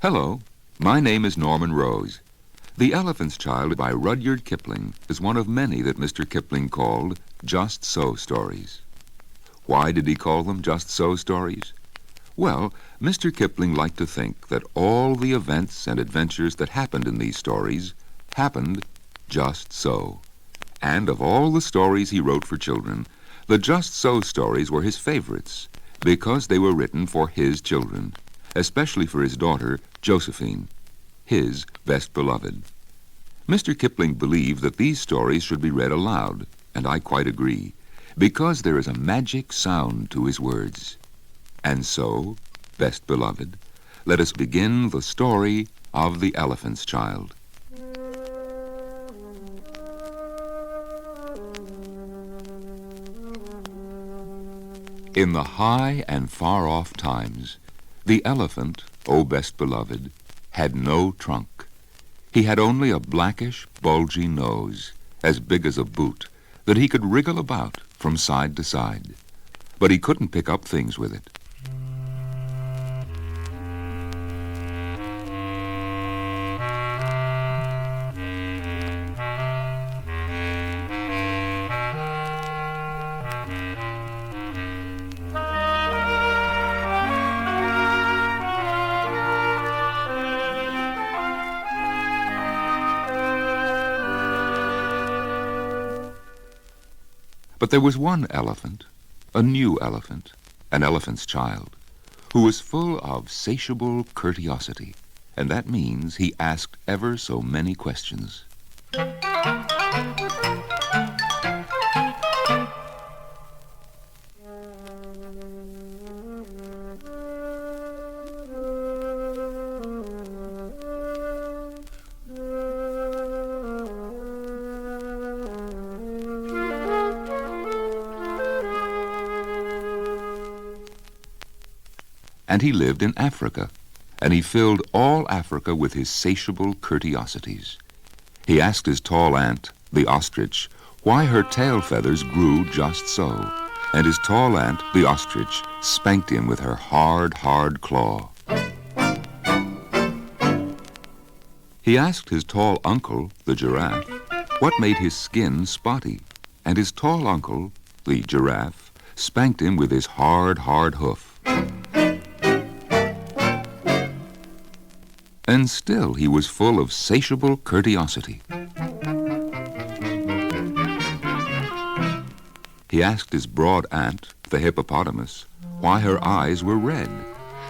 Hello, my name is Norman Rose. The Elephant's Child by Rudyard Kipling is one of many that Mr. Kipling called Just So stories. Why did he call them Just So stories? Well, Mr. Kipling liked to think that all the events and adventures that happened in these stories happened just so. And of all the stories he wrote for children, the Just So stories were his favorites because they were written for his children, especially for his daughter, Josephine, his best beloved. Mr. Kipling believed that these stories should be read aloud, and I quite agree, because there is a magic sound to his words. And so, best beloved, let us begin the story of the Elephant's Child. In the high and far-off times, the elephant, O best beloved, had no trunk. He had only a blackish, bulgy nose, as big as a boot, that he could wriggle about from side to side. But he couldn't pick up things with it. But there was one elephant, a new elephant, an elephant's child, who was full of satiable courteosity, and that means he asked ever so many questions. And he lived in Africa, and he filled all Africa with his satiable courteosities. He asked his tall aunt, the ostrich, why her tail feathers grew just so, and his tall aunt, the ostrich, spanked him with her hard, hard claw. He asked his tall uncle, the giraffe, what made his skin spotty, and his tall uncle, the giraffe, spanked him with his hard, hard hoof. And still he was full of satiable courteosity. He asked his broad aunt, the hippopotamus, why her eyes were red,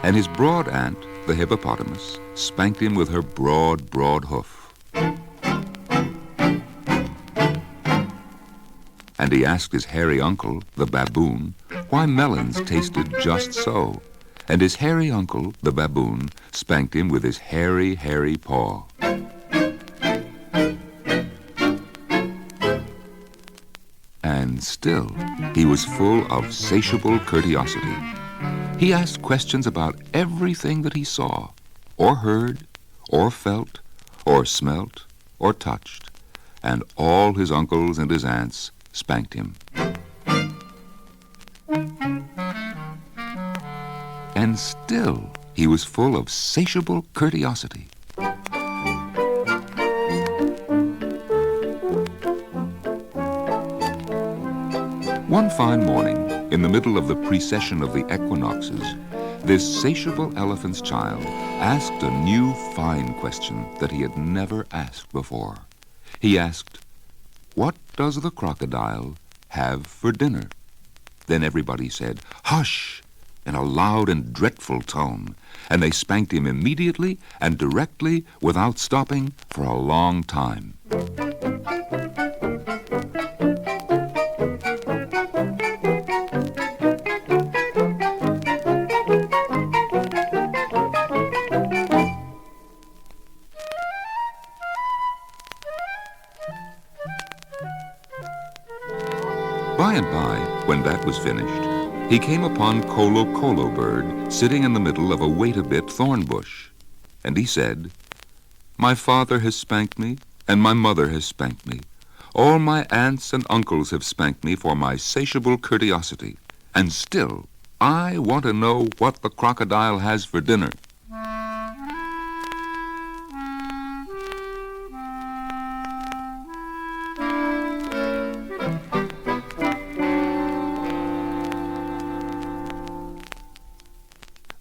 and his broad aunt, the hippopotamus, spanked him with her broad, broad hoof. And he asked his hairy uncle, the baboon, why melons tasted just so, and his hairy uncle, the baboon, spanked him with his hairy, hairy paw. And still, he was full of satiable courteosity. He asked questions about everything that he saw, or heard, or felt, or smelt, or touched, and all his uncles and his aunts spanked him. And still, he was full of satiable courteosity. One fine morning, in the middle of the precession of the equinoxes, this satiable elephant's child asked a new fine question that he had never asked before. He asked, "What does the crocodile have for dinner?" Then everybody said, "Hush!" in a loud and dreadful tone, and they spanked him immediately and directly without stopping for a long time. By and by, when that was finished, he came upon Kolo Kolo Bird sitting in the middle of a wait-a-bit thorn bush. And he said, "My father has spanked me, and my mother has spanked me. All my aunts and uncles have spanked me for my satiable courteosity. And still, I want to know what the crocodile has for dinner."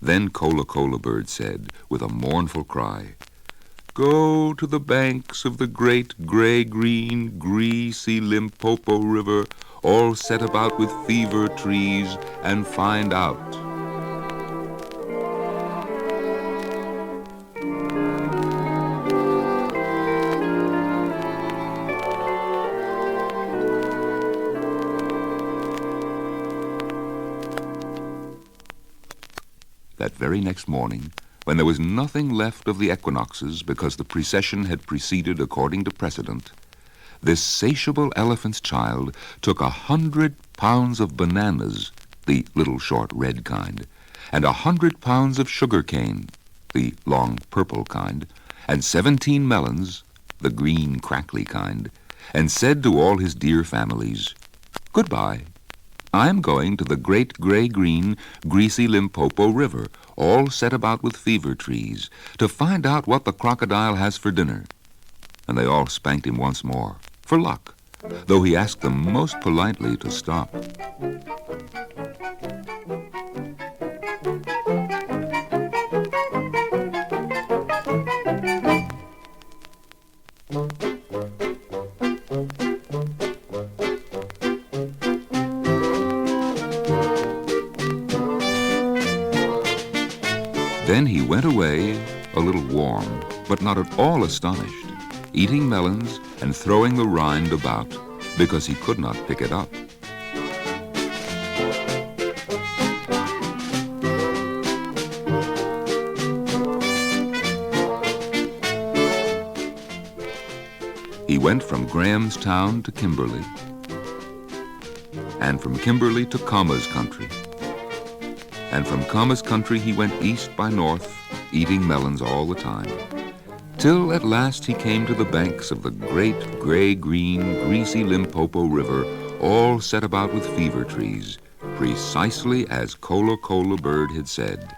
Then Cola Bird said, with a mournful cry, "Go to the banks of the great gray-green, greasy Limpopo River, all set about with fever trees, and find out." That very next morning, when there was nothing left of the equinoxes because the precession had proceeded according to precedent, this satiable elephant's child took 100 pounds of bananas, the little short red kind, and 100 pounds of sugar cane, the long purple kind, and 17 melons, the green crackly kind, and said to all his dear families, "Goodbye. I'm going to the great gray-green, greasy Limpopo River, all set about with fever trees, to find out what the crocodile has for dinner." And they all spanked him once more, for luck, though he asked them most politely to stop. Then he went away, a little warm, but not at all astonished, eating melons and throwing the rind about, because he could not pick it up. He went from Grahamstown to Kimberley, and from Kimberley to Kama's country. And from Kama's country he went east by north, eating melons all the time, till at last he came to the banks of the great gray-green, greasy Limpopo River, all set about with fever trees, precisely as Cola Bird had said.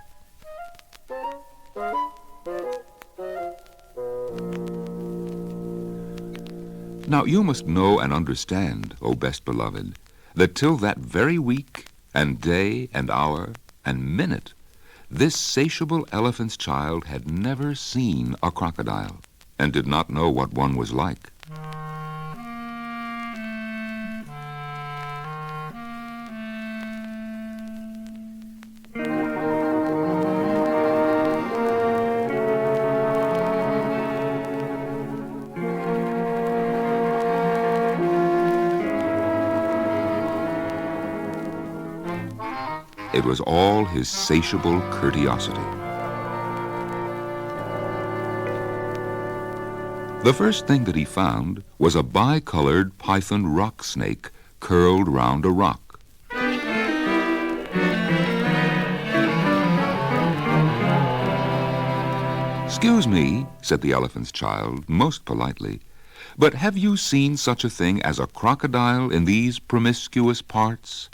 Now you must know and understand, O best beloved, that till that very week and day and hour and minute, this satiable elephant's child had never seen a crocodile, and did not know what one was like. It was all his satiable courteosity. The first thing that he found was a bicolored python rock snake curled round a rock. "Excuse me," said the elephant's child, most politely, "but have you seen such a thing as a crocodile in these promiscuous parts?"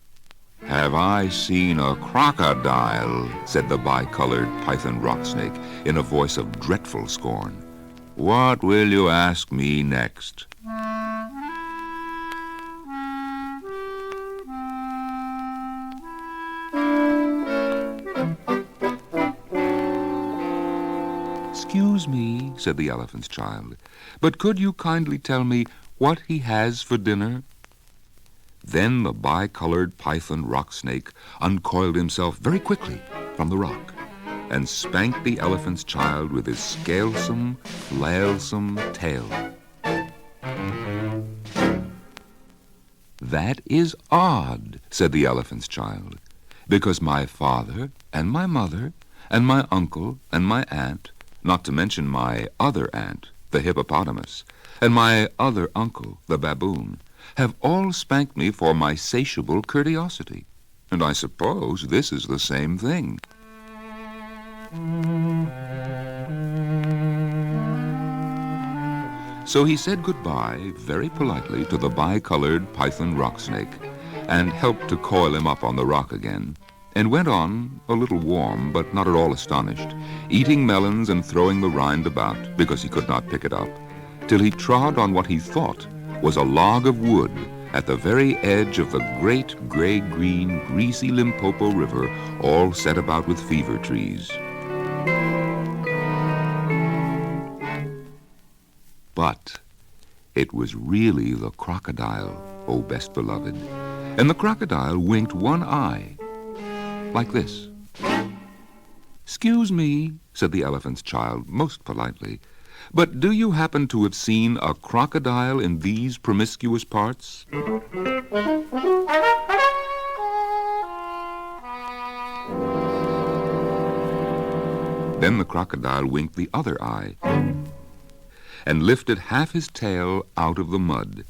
"Have I seen a crocodile?" said the bicolored python rock snake in a voice of dreadful scorn. "What will you ask me next?" "Excuse me," said the elephant's child, "but could you kindly tell me what he has for dinner?" Then the bicolored python rock snake uncoiled himself very quickly from the rock and spanked the elephant's child with his scalesome, flailsome tail. "That is odd," said the elephant's child, "because my father and my mother and my uncle and my aunt, not to mention my other aunt, the hippopotamus, and my other uncle, the baboon, have all spanked me for my satiable courteosity, and I suppose this is the same thing." So he said goodbye very politely to the bicolored python rock snake, and helped to coil him up on the rock again, and went on, a little warm but not at all astonished, eating melons and throwing the rind about, because he could not pick it up, till he trod on what he thought was a log of wood at the very edge of the great gray-green, greasy Limpopo River, all set about with fever trees. But it was really the crocodile, oh best beloved, and the crocodile winked one eye, like this. "Excuse me," said the elephant's child most politely, "but do you happen to have seen a crocodile in these promiscuous parts?" Then the crocodile winked the other eye and lifted half his tail out of the mud.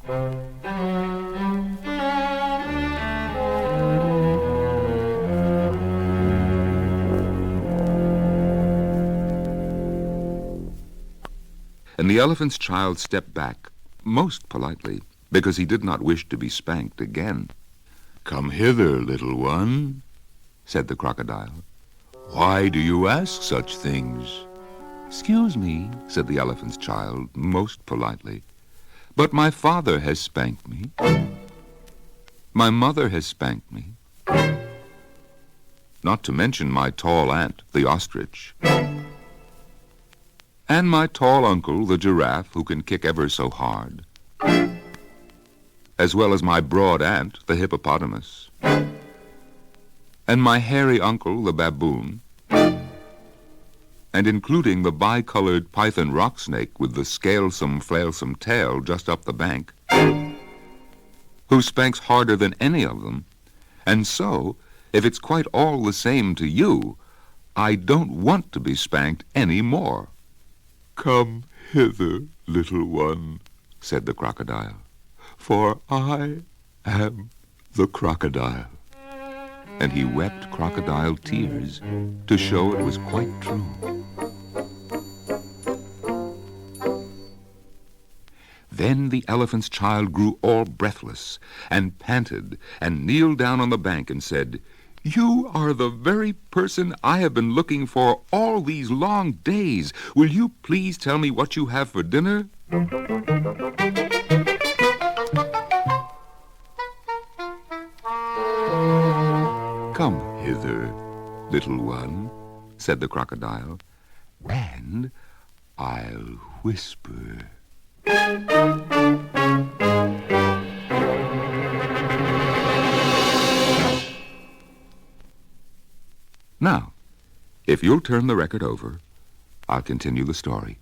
And the elephant's child stepped back, most politely, because he did not wish to be spanked again. "Come hither, little one," said the crocodile. "Why do you ask such things?" "Excuse me," said the elephant's child, most politely, "but my father has spanked me. My mother has spanked me. Not to mention my tall aunt, the ostrich. And my tall uncle, the giraffe, who can kick ever so hard. As well as my broad aunt, the hippopotamus. And my hairy uncle, the baboon. And including the bicolored python rock snake with the scalesome, flailsome tail just up the bank, who spanks harder than any of them. And so, if it's quite all the same to you, I don't want to be spanked any more." "Come hither, little one," said the crocodile, "for I am the crocodile." And he wept crocodile tears to show it was quite true. Then the elephant's child grew all breathless and panted and kneeled down on the bank and said, "You are the very person I have been looking for all these long days. Will you please tell me what you have for dinner?" "Come hither, little one," said the crocodile, "and I'll whisper." Now, if you'll turn the record over, I'll continue the story.